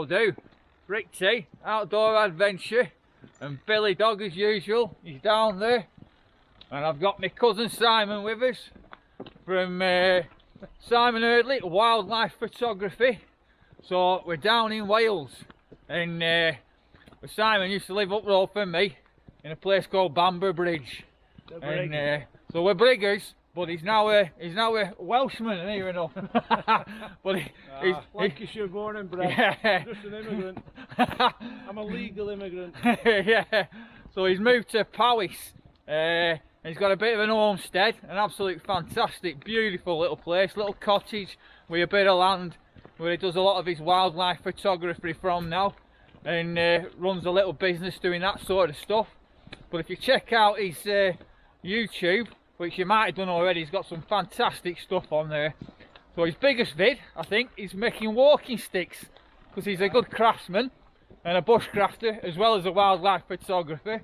that'll do. Rick T, Outdoor Adventure, and Billydog as usual, he's down there. And I've got my cousin Simon with us from Simon Eardley, Wildlife Photography. So we're down in Wales, and Simon used to live up the road from me in a place called Bamber Bridge. And so we're briggers, but he's now a Welshman, near enough. But he's Lancashire born and bred. Yeah. Just an immigrant. I'm a legal immigrant. Yeah. So he's moved to Powys. He's got a bit of an homestead, an absolute fantastic, beautiful little place, little cottage with a bit of land where he does a lot of his wildlife photography from now, and runs a little business doing that sort of stuff. But if you check out his YouTube, which you might have done already, he's got some fantastic stuff on there. So his biggest vid, I think, is making walking sticks, because he's a good craftsman and a bushcrafter as well as a wildlife photographer.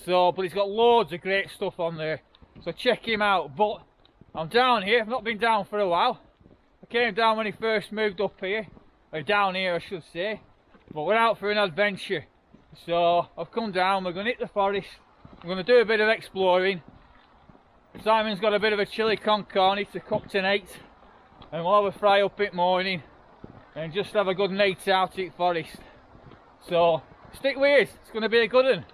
So, but he's got loads of great stuff on there, so check him out. But I'm down here, I've not been down for a while. I came down when he first moved up here, or down here I should say, but we're out for an adventure. So I've come down, we're going to hit the forest, we're going to do a bit of exploring. Simon's got a bit of a chili con carne to cook tonight, and we'll have a fry up in morning and just have a good night out at forest. So stick with us, it's going to be a good one.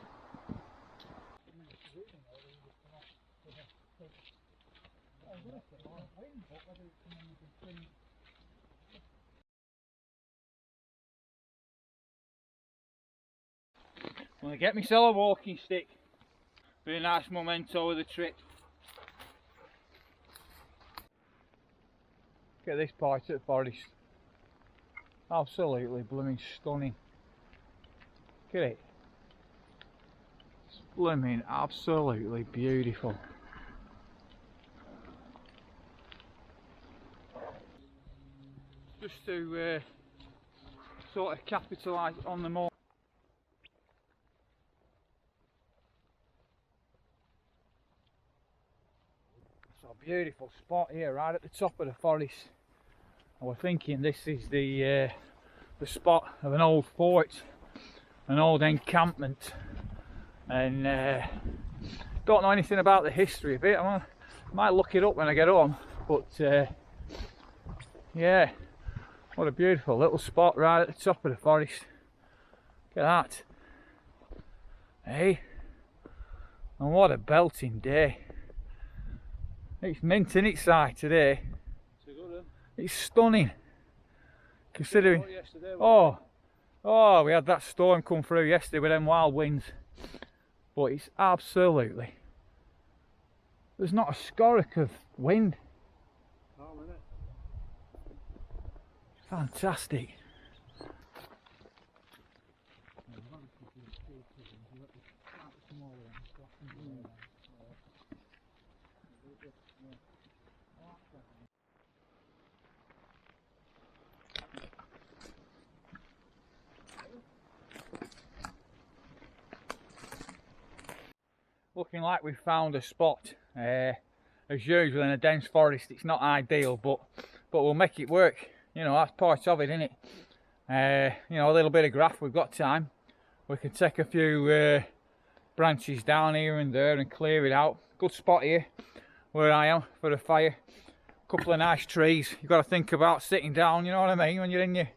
I'm going to get myself a walking stick. Be a nice memento of the trip. Look at this part of the forest. Absolutely blooming stunning. Look at it. It's blooming absolutely beautiful. Just to sort of capitalise on the moment. Beautiful spot here right at the top of the forest. I was thinking this is the spot of an old fort, an old encampment, and don't know anything about the history of it. I might look it up when I get home, but yeah, what a beautiful little spot right at the top of the forest. Look at that, hey, and what a belting day. It's mint in its side today. It's a good one. It's stunning. Considering, we had that storm come through yesterday with them wild winds. But it's absolutely, there's not a skorrick of wind. Fantastic. Looking like we've found a spot. As usual in a dense forest, it's not ideal, but we'll make it work. You know, that's part of it, isn't it? You know, a little bit of graft, we've got time. We can take a few branches down here and there and clear it out. Good spot here where I am for a fire. Couple of nice trees. You've got to think about sitting down, you know what I mean, when you're in your,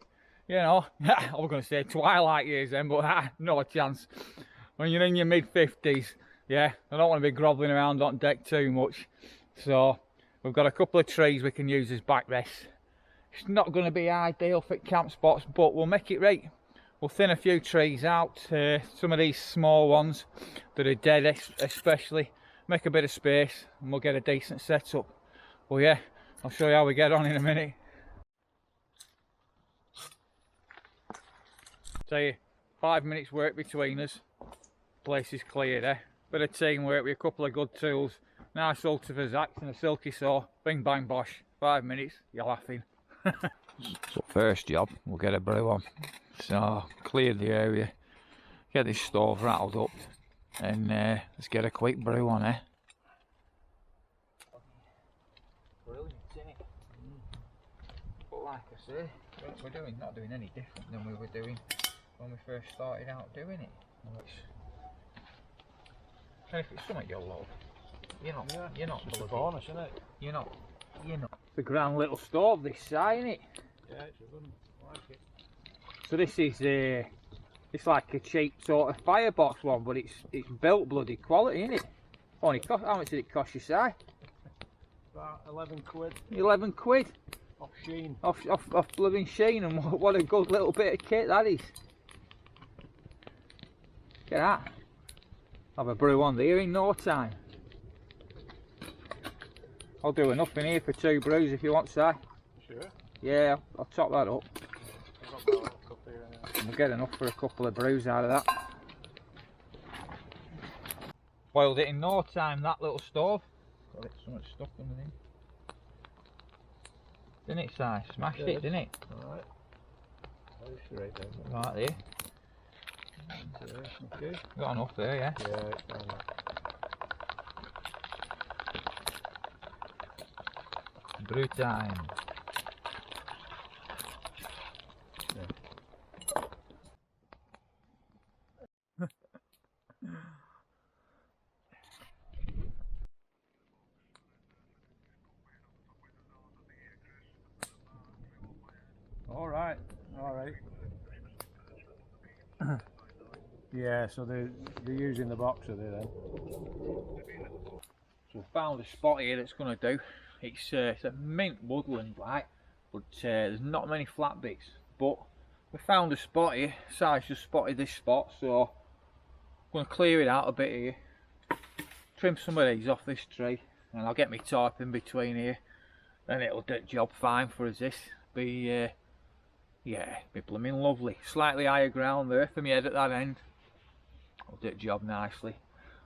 you know, I was going to say twilight years then, but no chance. When you're in your mid-50s, yeah, I don't want to be grovelling around on deck too much. So we've got a couple of trees we can use as backrests. It's not going to be ideal for camp spots, but we'll make it right. We'll thin a few trees out, some of these small ones that are dead especially, make a bit of space and we'll get a decent setup. Well, yeah, I'll show you how we get on in a minute. Tell you, 5 minutes work between us, place is cleared, eh? Bit of teamwork with a couple of good tools, nice ultiver's axe and a silky saw, bing bang bosh, 5 minutes, you're laughing. So first job, we'll get a brew on. So clear the area, get this stove rattled up, and let's get a quick brew on, eh? Brilliant, isn't it? But like I say, we're doing not doing any different than we were doing when we first started out doing it. And if it's something you love, you're not It's a bonus, isn't it? You're not. It's a grand little stove this side, isn't it? Yeah, it's a good one. I like it. So this is it's like a cheap sort of firebox one, but it's built bloody quality, isn't it? Only cost, how much did it cost you, Si? About 11 quid. 11 quid? Off Sheen. Off blooming Sheen, and what a good little bit of kit that is. Look at that. Have a brew on there in no time. I'll do enough in here for 2 brews if you want, Si. Sure. Yeah, I'll top that up. I've got my little cup here anyway. We'll get enough for a couple of brews out of that. Boiled it in no time, that little stove. Got it so much stuck underneath. Didn't it, Si? Smashed it, didn't it? Alright. Right there. Right there. Okay. Got enough there, yeah? Yeah, it's fine. Brew time. Alright. Yeah, so they're using the box, are they then? So we found a spot here that's going to do. It's a mint woodland, like, but there's not many flat bits. But we found a spot here. Si's just spotted this spot, so I'm going to clear it out a bit here. Trim some of these off this tree, and I'll get my tarp in between here. Then it'll do the job fine for us. This be yeah, be blooming lovely. Slightly higher ground there for me head at that end. I'll do the job nicely.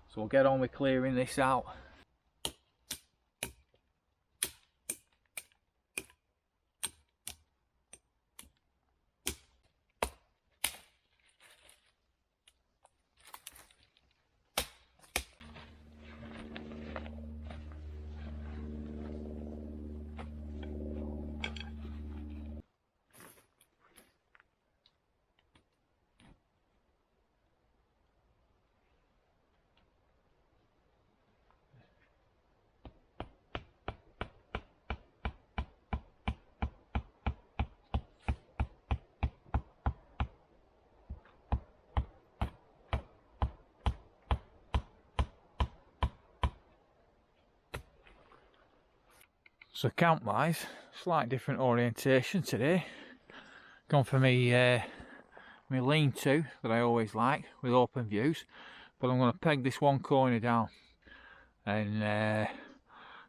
So we'll get on with clearing this out. So camp wise, slight different orientation today. Gone for me my lean-to that I always like with open views, but I'm going to peg this one corner down, and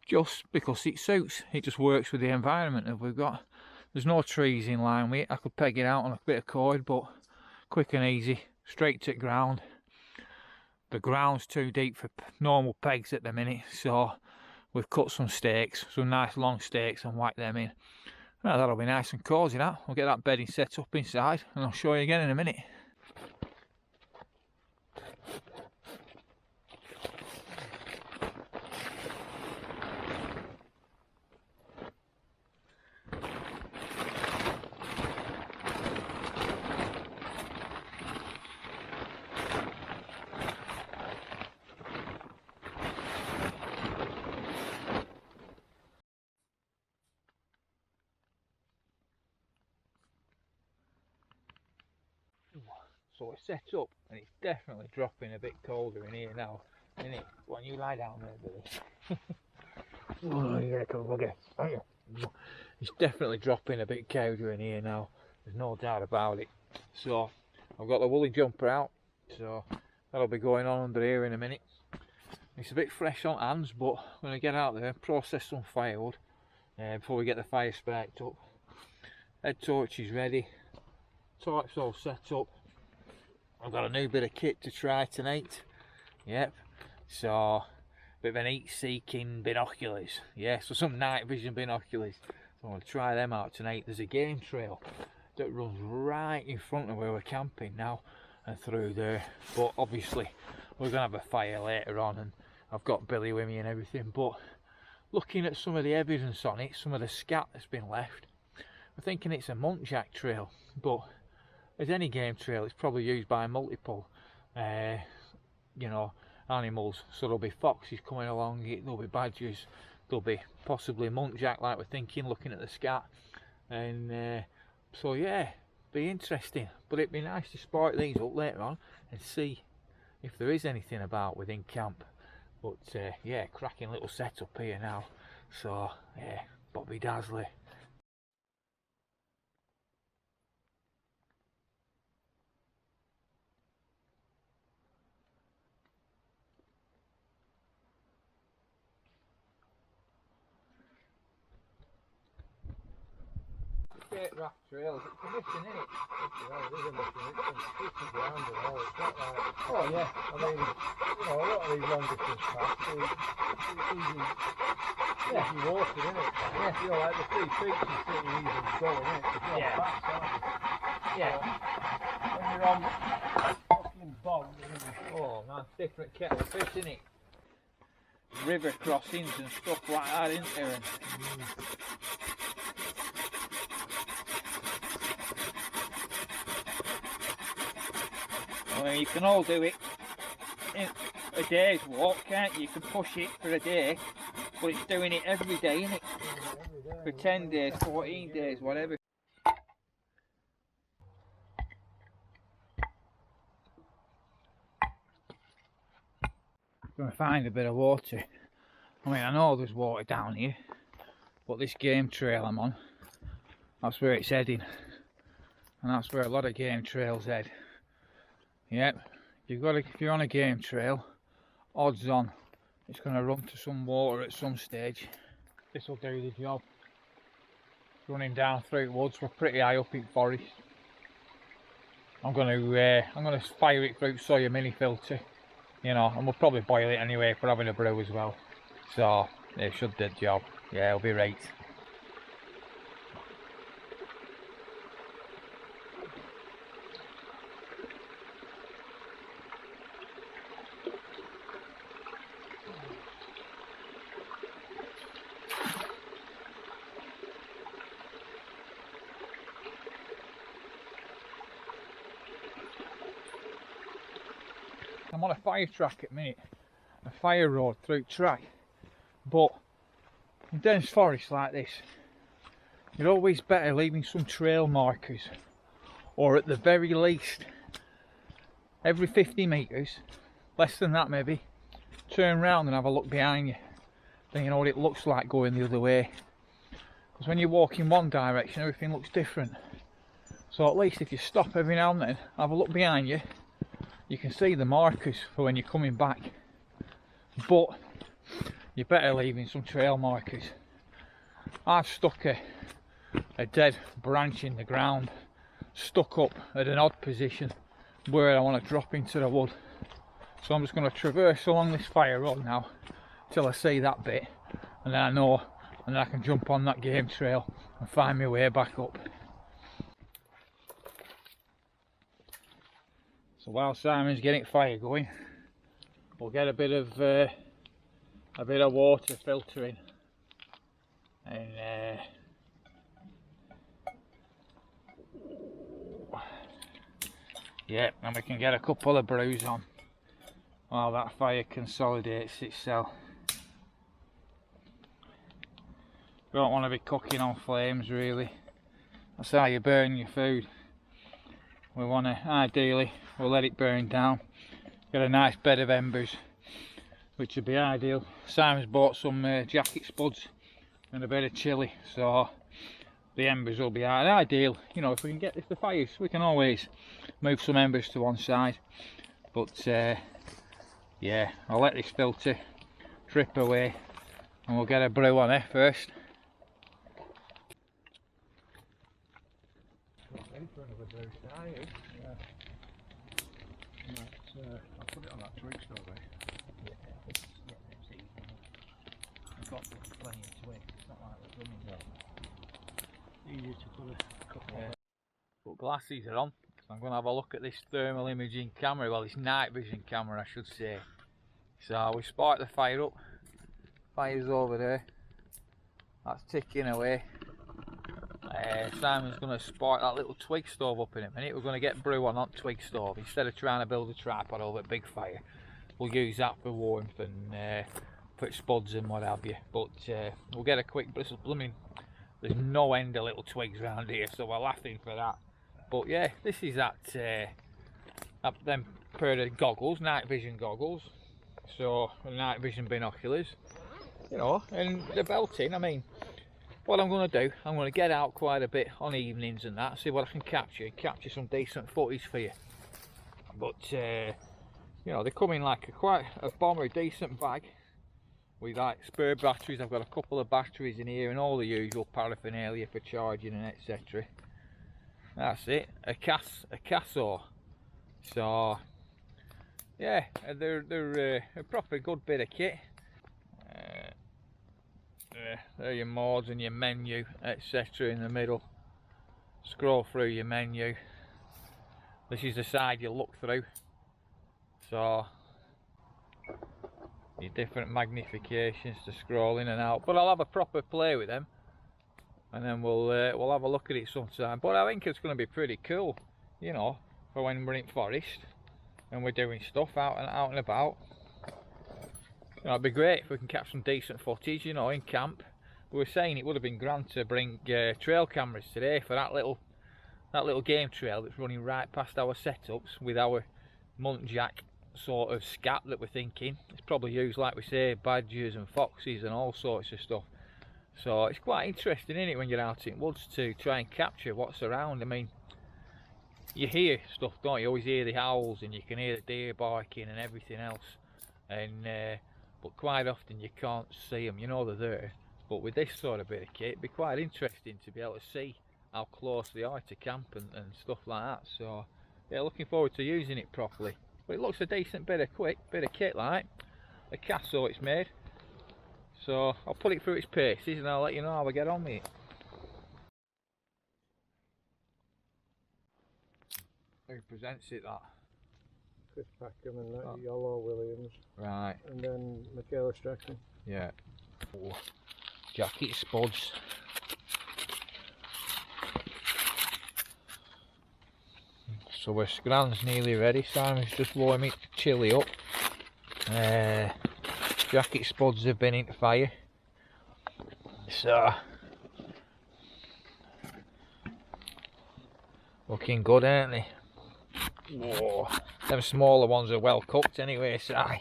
just because it suits, it just works with the environment that we've got. There's no trees in line with it. I could peg it out on a bit of cord, but quick and easy, straight to the ground. The ground's too deep for normal pegs at the minute, so we've cut some stakes, some nice long stakes, and whack them in. Well, that'll be nice and cosy, that. We'll get that bedding set up inside, and I'll show you again in a minute. So it's set up, and it's definitely dropping a bit colder in here now, isn't it? Why don't you lie down there, Billy? Oh, you gotta come bugger. It's definitely dropping a bit colder in here now. There's no doubt about it. So I've got the woolly jumper out, so that'll be going on under here in a minute. It's a bit fresh on hands, but when I get out there and process some firewood before we get the fire sparked up. Head torch is ready, tarp's all set up. I've got a new bit of kit to try tonight. Yep. So, a bit of an heat-seeking binoculars. Yeah, so some night vision binoculars. So I'm going to try them out tonight. There's a game trail that runs right in front of where we're camping now and through there. But obviously, we're going to have a fire later on, and I've got Billy with me and everything. But looking at some of the evidence on it, some of the scat that's been left, we're thinking it's a muntjac trail, but as any game trail, it's probably used by multiple, you know, animals. So there'll be foxes coming along it, there'll be badgers, there'll be possibly muntjac, like we're thinking, looking at the scat, and so yeah, be interesting. But it'd be nice to spot these up later on and see if there is anything about within camp. But yeah, cracking little setup here now. So yeah, Bobby Dazzler. Skate raft trails, it's a mission, isn't it? Yeah, it is a mission. It's tricky ground and all. It's not like... Oh yeah, I mean, you know, a lot of these long distance paths, it's easy... Yeah, you walk it, isn't it? Yeah. You know, like the 3 feet is pretty easy to go, isn't it? Because you're Yeah. on fast, aren't you? yeah. When you're on fucking bog, Oh man, different kettle of fish, isn't it? River crossings and stuff like that, isn't there? And I mean, you can all do it in a day's walk, can't you? You can push it for a day, but it's doing it every day, isn't it? For 10 days, 14 days, whatever. Gonna find a bit of water. I mean, I know there's water down here, but this game trail I'm on, that's where it's heading, and that's where a lot of game trails head. Yep, if you're on a game trail, odds on it's going to run to some water at some stage. This will do the job. Running down through woods, we're pretty high up in forest. I'm going to fire it through soya mini filter, you know, and we'll probably boil it anyway for having a brew as well. So it should do the job. Yeah, it'll be right. I'm on a fire track at the minute, a fire road through track, but in dense forest like this, you're always better leaving some trail markers, or at the very least, every 50 metres, less than that maybe, turn round and have a look behind you, then you know what it looks like going the other way. Because when you walk in one direction, everything looks different. So at least if you stop every now and then, have a look behind you, you can see the markers for when you're coming back, but you're better leaving some trail markers. I've stuck a dead branch in the ground, stuck up at an odd position where I want to drop into the wood. So I'm just going to traverse along this fire road now till I see that bit, and then I know, and then I can jump on that game trail and find my way back up. So while Simon's getting fire going, we'll get a bit of water filtering, and yeah, and we can get a couple of brews on while that fire consolidates itself. You don't want to be cooking on flames really. That's how you burn your food. We want to, ideally, we'll let it burn down. Get a nice bed of embers, which would be ideal. Simon's bought some jacket spuds and a bit of chilli, so the embers will be ideal. You know, if the fires, we can always move some embers to one side. But yeah, I'll let this filter drip away, and we'll get a brew on it first. Yeah. I'll put it on that twig stove. I've got plenty of twigs, it's not like we're running there. Easier to put a couple of... But glasses are on, so I'm going to have a look at this thermal imaging camera, well, this night vision camera I should say. So we spark the fire up, fire's over there, that's ticking away, Simon's going to spark that little twig stove up in a minute. We're going to get brew on that twig stove. Instead of trying to build a tripod over a big fire, we'll use that for warmth and put spuds and what have you. But we'll get a quick bristle. Blooming, there's no end of little twigs around here, so we're laughing for that. But yeah, this is them pair of goggles, night vision goggles. So night vision binoculars, you know, and the belting. I mean, what I'm going to do, I'm going to get out quite a bit on evenings and that, see what I can capture some decent footage for you. But you know, they come in like quite a bomber, decent bag with like spare batteries. I've got a couple of batteries in here and all the usual paraphernalia for charging and etc. That's it. A Casso. So yeah, they're a proper good bit of kit. There are your modes and your menu, etc. in the middle. Scroll through your menu. This is the side you look through. So your different magnifications to scroll in and out. But I'll have a proper play with them, and then we'll have a look at it sometime. But I think it's going to be pretty cool, you know, for when we're in forest and we're doing stuff out and about. You know, it'd be great if we can capture some decent footage, you know, in camp. We were saying it would have been grand to bring trail cameras today for that little game trail that's running right past our setups with our muntjac sort of scat that we're thinking. It's probably used, like we say, badgers and foxes and all sorts of stuff. So it's quite interesting, isn't it, when you're out in woods to try and capture what's around. I mean, you hear stuff, don't you? You always hear the owls and you can hear the deer barking and everything else. And but quite often you can't see them, you know they're there. But with this sort of bit of kit, it'd be quite interesting to be able to see how close they are to camp and stuff like that. So yeah, looking forward to using it properly. But it looks a decent bit of kit, like a Casso it's made. So I'll put it through its paces and I'll let you know how I get on with it. Who presents it, that? Chris Packham and that Yellow Williams. Right. And then Michaela Strachan. Yeah. Oh, jacket spuds. So our scran's nearly ready. Simon's just warming it to chilly up. Jacket spuds have been into fire. So looking good, aren't they? Whoa. Them smaller ones are well cooked anyway, Si. Are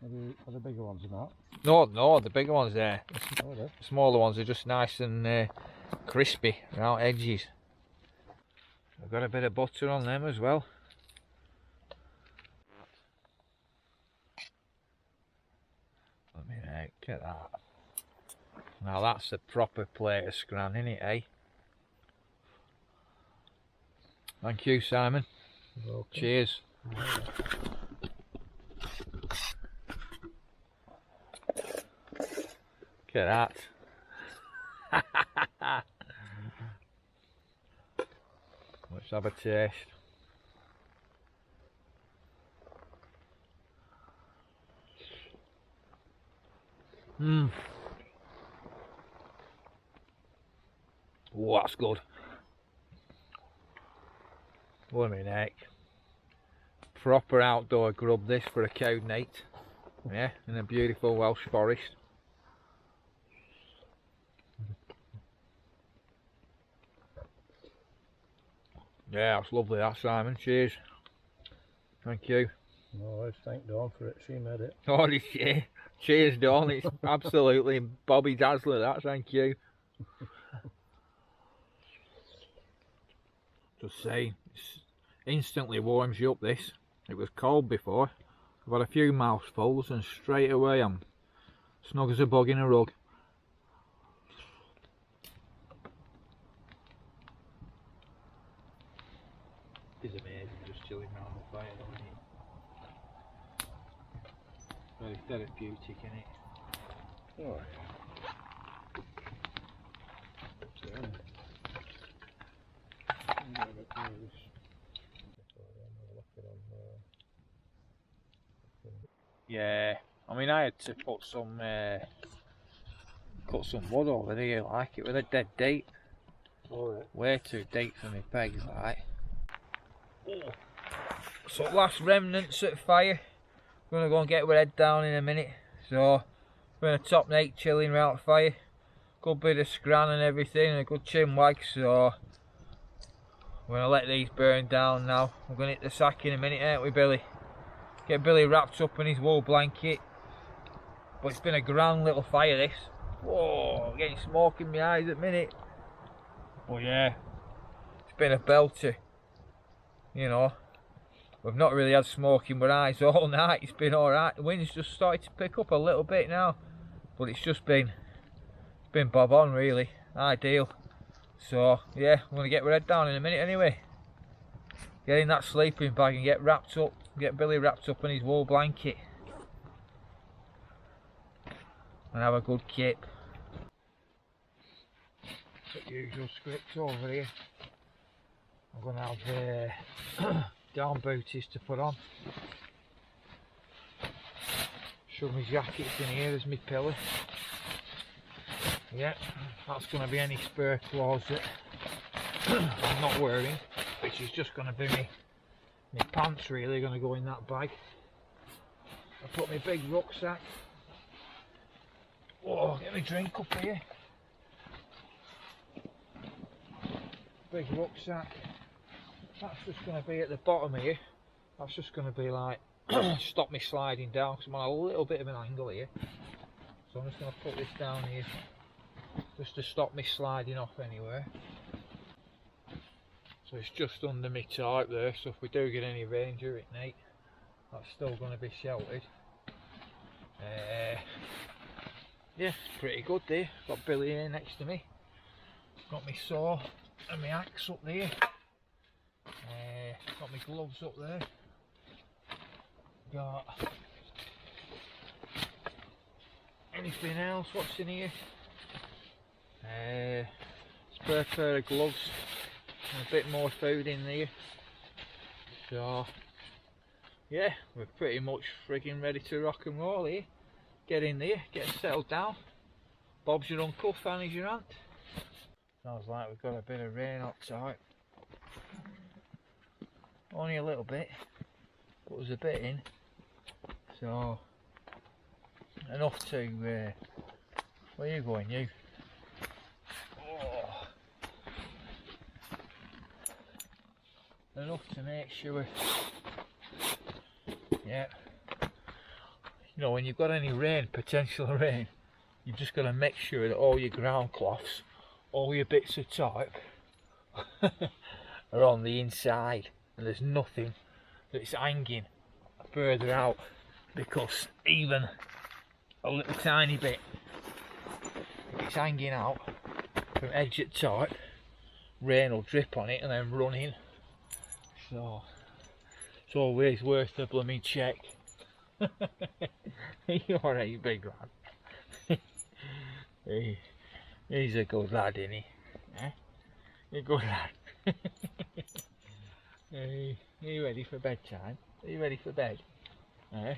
the bigger ones or not? No, the bigger ones there. The smaller ones are just nice and crispy around edges. I've got a bit of butter on them as well. Let me look at that. Now that's a proper plate of scran, innit, eh? Thank you, Simon. You're welcome. Cheers. Look at that. Let's have a taste. Oh, that's good. What a neck. Proper outdoor grub this for a cow night. Yeah, in a beautiful Welsh forest. Yeah, that's lovely that, Simon. Cheers. Thank you. No, I thank Dawn for it. She made it. Oh, cheers, Dawn. It's absolutely Bobby Dazzler, that. Thank you. Just saying, it instantly warms you up, this. It was cold before. I've had a few mouthfuls and straight away I'm snug as a bug in a rug. It's amazing just chilling around the fire, isn't it? Very therapeutic, isn't it? Oh. Yeah, I mean I had to put some cut some wood over here, like it with a dead date. Alright. Way too deep for me pegs, like. So last remnants at fire. We're gonna go and get our head down in a minute. So we're gonna top night chilling round the fire. Good bit of scran and everything, and a good chin wag. So we're gonna let these burn down now. We're gonna hit the sack in a minute, ain't we, Billy? Get Billy wrapped up in his wool blanket. But it's been a grand little fire, this. Whoa, getting smoke in my eyes at the minute. But yeah, it's been a belter. You know, we've not really had smoke in our eyes all night. It's been alright. The wind's just started to pick up a little bit now. But it's just been bob on, really. Ideal. So yeah, I'm going to get our head down in a minute anyway. Get in that sleeping bag and get wrapped up. Get Billy wrapped up in his wool blanket. And have a good kip. The usual scripts over here. I'm going to have down booties to put on. Shove my jackets in here as my pillow. Yeah, that's going to be any spare clothes that I'm not wearing, which is just going to be my pants really going to go in that bag. I put my big rucksack. Oh, get my drink up here. Big rucksack. That's just going to be at the bottom here. That's just going to be like stop me sliding down because I'm on a little bit of an angle here. So I'm just going to put this down here just to stop me sliding off anywhere. So it's just under my tarp there, so if we do get any rain during night, that's still going to be sheltered. Yeah, it's pretty good there. Got Billy here next to me. Got my saw and my axe up there. Got my gloves up there. Got anything else? What's in here? Spare pair of gloves and a bit more food in there. So yeah, we're pretty much frigging ready to rock and roll here. Get in there, get settled down. Bob's your uncle, Fanny's your aunt. Sounds like we've got a bit of rain outside. Only a little bit, but there's a bit in. So enough to where are you going, you? Oh. Enough to make sure. Yeah. You know, when you've got any rain, potential rain, you've just got to make sure that all your ground cloths, all your bits of tarp are on the inside and there's nothing that's hanging further out, because even a little tiny bit, if it's hanging out from edge of tarp, rain will drip on it and then run in. So it's always worth a blooming check. You alright, big lad? He's a good lad, isn't he? Eh? You're a good lad. Are you ready for bedtime? Are you ready for bed? Eh?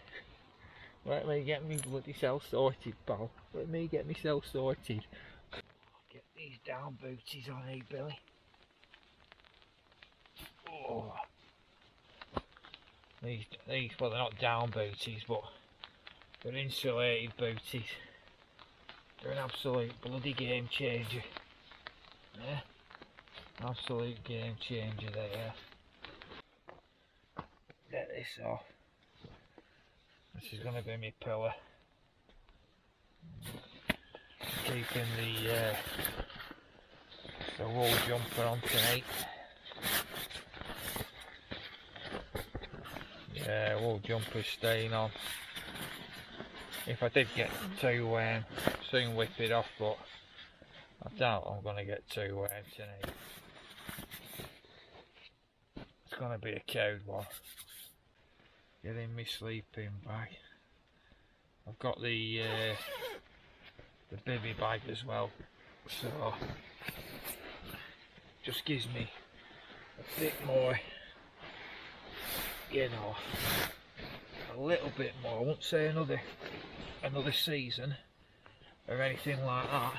Let me get me bloody self sorted, pal. Let me get myself sorted. Get these down booties on, eh, Billy? Oh. These, well, they're not down booties, but they're insulated booties. They're an absolute bloody game changer. Yeah? Absolute game changer, they are. Get this off. This is going to be my pillar. Keeping the wool jumper on tonight. Yeah, wool jumper's staying on. If I did get to soon whip it off, but I doubt I'm going to get to tonight. It's going to be a cowed one. Get in my sleeping bag. I've got the bivvy bag as well, so just gives me a bit more, you know, a little bit more. I won't say another season or anything like that,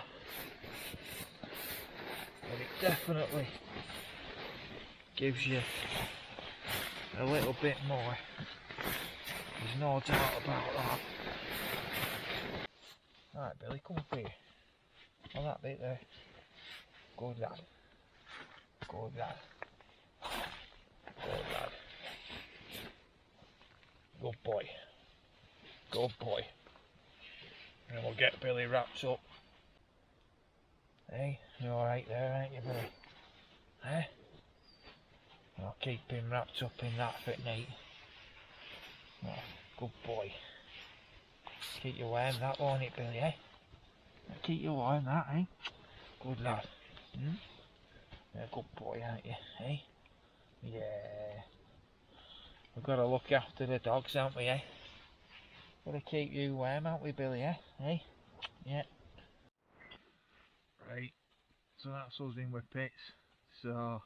but it definitely gives you a little bit more. There's no doubt about that. Right, Billy, come up here. On that bit there. Good lad. Good lad. Good lad. Good boy. Good boy. And we'll get Billy wrapped up. Hey, you're alright there, ain't you, Billy? Eh? I'll keep him wrapped up in that for night. Oh, good boy. Keep you warm that, won't it, Billy, eh? Keep you warm that, eh? Good lad. Hmm? You're a good boy, aren't you, eh? Yeah. We've got to look after the dogs, haven't we, eh? Got to keep you warm, haven't we, Billy, eh? Eh? Yeah. Right. So that's us in with pits. So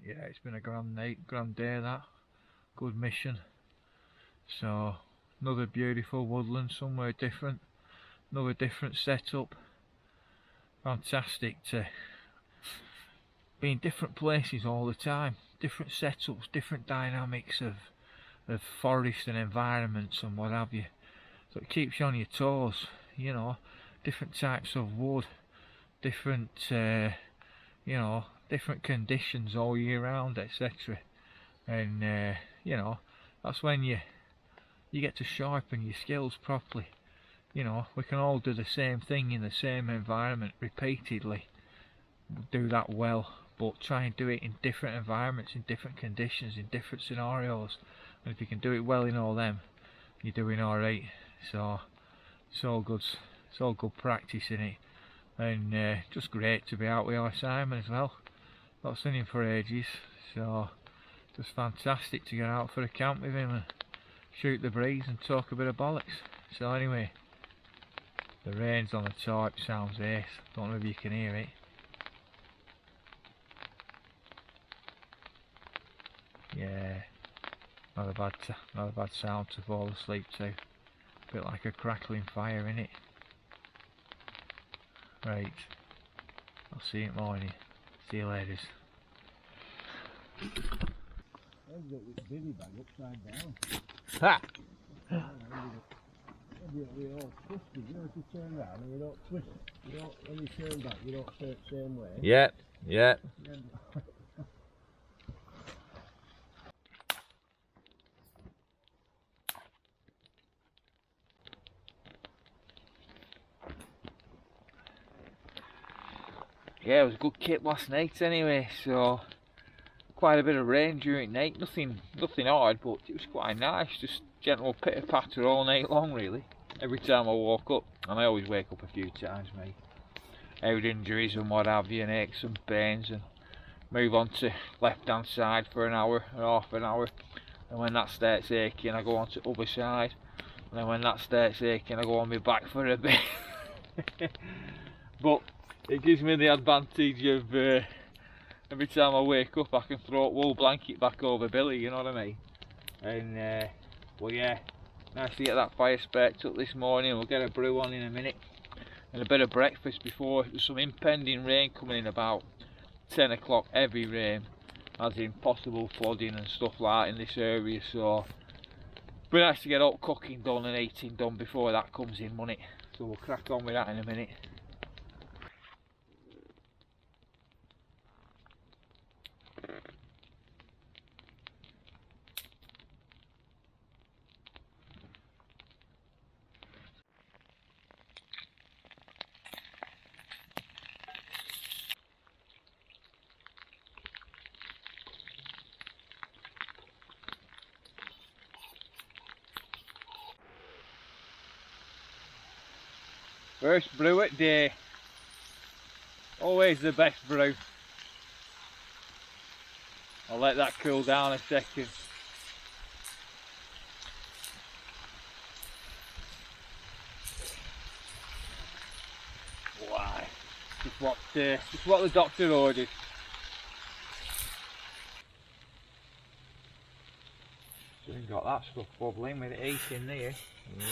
yeah, it's been a grand night, grand day that. Good mission. So another beautiful woodland, somewhere different. Another different setup. Fantastic to be in different places all the time. Different setups, different dynamics of forest and environments and what have you. So it keeps you on your toes, you know. Different types of wood, different you know, different conditions all year round, etc. And you know, that's when you get to sharpen your skills properly. You know, we can all do the same thing in the same environment repeatedly, do that well, but try and do it in different environments, in different conditions, in different scenarios. And if you can do it well in all them, you're doing alright. So it's all good practice in it. And just great to be out with our Simon as well. Not seen him for ages, so just fantastic to get out for a camp with him and shoot the breeze and talk a bit of bollocks. So anyway, the rain's on the top, sounds ace. Don't know if you can hear it. Yeah, not a bad sound to fall asleep to. A bit like a crackling fire, innit? Right, I'll see you in the morning. See you later. I've got this Billydog upside down. Ha! We're all twisted, you know, if you turn around and you don't twist, you don't, when you turn back, you don't turn the same way. Yeah, yeah. Yeah, it was a good kip last night anyway, so quite a bit of rain during night, nothing hard, but it was quite nice, just gentle pitter patter all night long really. Every time I woke up, and I always wake up a few times mate, head injuries and what have you, and aches and pains, and move on to left hand side for an hour or half an hour, and when that starts aching I go on to other side, and then when that starts aching I go on my back for a bit. But it gives me the advantage of every time I wake up I can throw a wool blanket back over Billy, you know what I mean? And well yeah, nice to get that fire sparked up this morning. We'll get a brew on in a minute and a bit of breakfast before there's some impending rain coming in about 10 o'clock, heavy rain, as in possible flooding and stuff like that in this area, so be nice to get hot cooking done and eating done before that comes in, won't it? So we'll crack on with that in a minute. First brew at day, always the best brew. I'll let that cool down a second. Why? Just what the doctor ordered. So we've got that stuff bubbling with the heat in there. Yeah.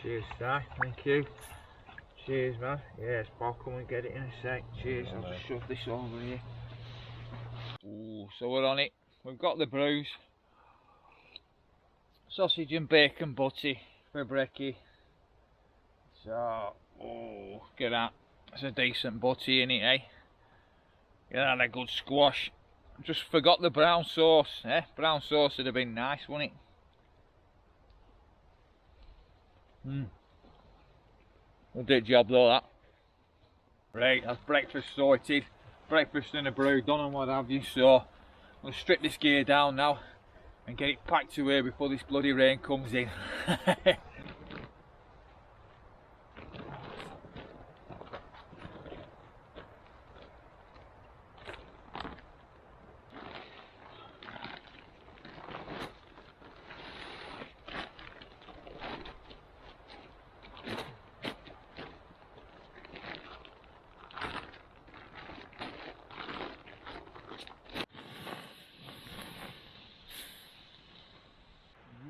Cheers, Si. Thank you. Cheers, man. Yes, I'll come and get it in a sec. Cheers. I'll just shove this over here. Ooh, so we're on it. We've got the brews. Sausage and bacon butty for brekkie. So, oh, get that. That's a decent butty in it, eh? Get that a good squash. Just forgot the brown sauce, eh? Brown sauce would have been nice, wouldn't it? We'll do a job though, that. Right, that's breakfast sorted. Breakfast and a brew done and what have you, so I'll strip this gear down now and get it packed away before this bloody rain comes in.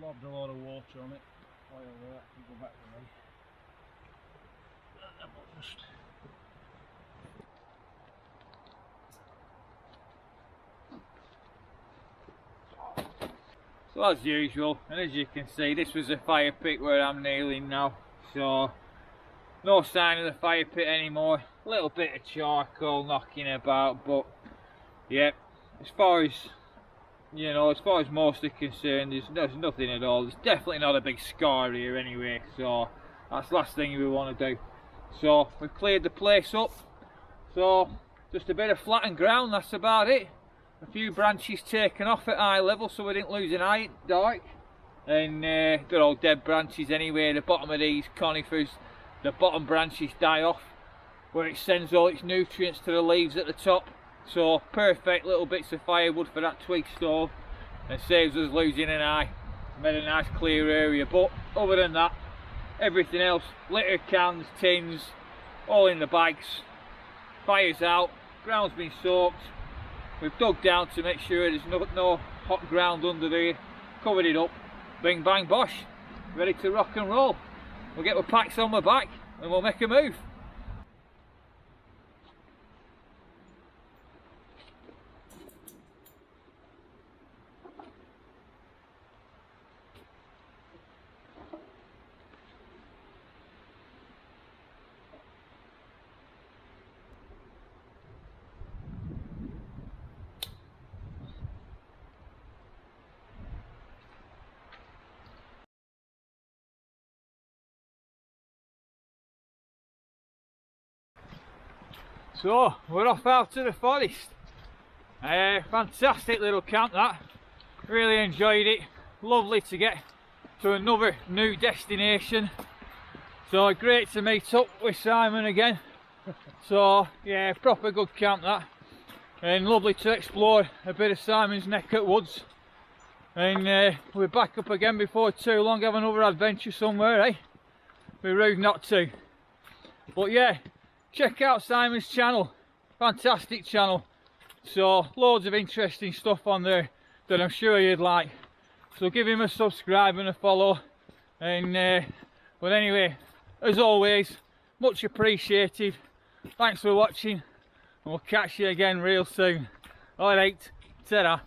Lobbed a lot of water on it. Oil there, can go back to me. So as usual, and as you can see, this was a fire pit where I'm kneeling now, so no sign of the fire pit anymore. A little bit of charcoal knocking about, but yeah, as far as you know, as far as most are concerned, there's nothing at all. There's definitely not a big scar here anyway, so that's the last thing we want to do. So we've cleared the place up, so just a bit of flattened ground, that's about it. A few branches taken off at eye level so we didn't lose an eye at dark, and they're all dead branches anyway. The bottom of these conifers, the bottom branches die off where it sends all its nutrients to the leaves at the top. So perfect little bits of firewood for that twig stove, and saves us losing an eye. Made a nice clear area, but other than that, everything else, litter cans, tins, all in the bags. Fire's out, ground's been soaked. We've dug down to make sure there's no hot ground under there. Covered it up, bing bang bosh, ready to rock and roll. We'll get our packs on my back and we'll make a move. So we're off out to the forest. Fantastic little camp that. Really enjoyed it. Lovely to get to another new destination. So great to meet up with Simon again. So yeah, proper good camp that. And lovely to explore a bit of Simon's neck of woods. And we're back up again before too long, have another adventure somewhere, eh? Be rude not to. But yeah, check out Simon's channel, fantastic channel. So loads of interesting stuff on there that I'm sure you'd like. So give him a subscribe and a follow. And but anyway, as always, much appreciated. Thanks for watching, and we'll catch you again real soon. Alright, ta-ra.